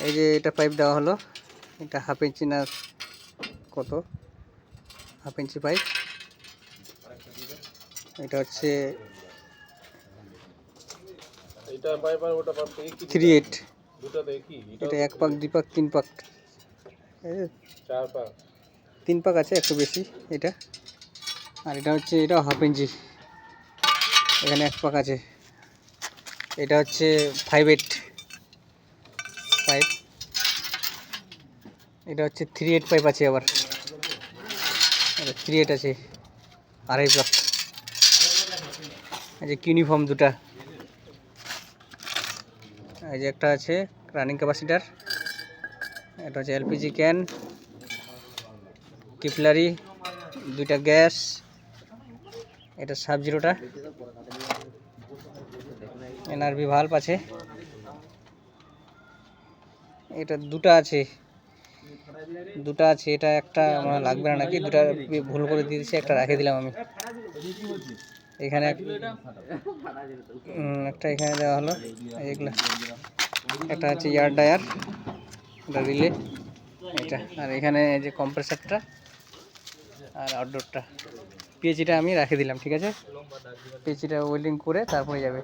এই যে এটা পাইপ দেওয়া হলো, এটা হাফ ইঞ্চি না কত, হাফ ইঞ্চি পাইপ। এটা হচ্ছে 3/8, এটা 1 পাক 2 পাক 3 পাক, 3 পাক আছে, একটু বেশি এটা। আর এটা হচ্ছে, এটা হাফ ইঞ্চি, এখানে 1 পাক আছে। এটা হচ্ছে 5/8 পাইপ, এটা হচ্ছে 3/8 পাইপ আছে। আবার এটা 3/8 আছে, 2.5 পাক। এই যে ইউনিফর্ম দুটা, এই যে একটা আছে রানিং ক্যাপাসিটার, এটা হচ্ছে এলপিজি ক্যান, কিপলারি, দুইটা গ্যাস, এটা সাব-জিরোটা, এনআরভি ভাল্ব আছে, এটা দুটা আছে, এটা একটা আমার লাগবে না নাকি, দুটা ভুল করে দিয়ে দিচ্ছি, একটা রেখে দিলাম আমি এখানে। একটা এখানে দেওয়া হলো, এইগুলো একটা হচ্ছে এয়ার ডায়ার, এটা রিলে এটা। আর এখানে এই যে কম্প্রেসারটা আর আউটডোরটা। পিএইচিটা আমি রেখে দিলাম, ঠিক আছে। পিএইচিটা ওয়েল্ডিং করে তারপরে যাবে।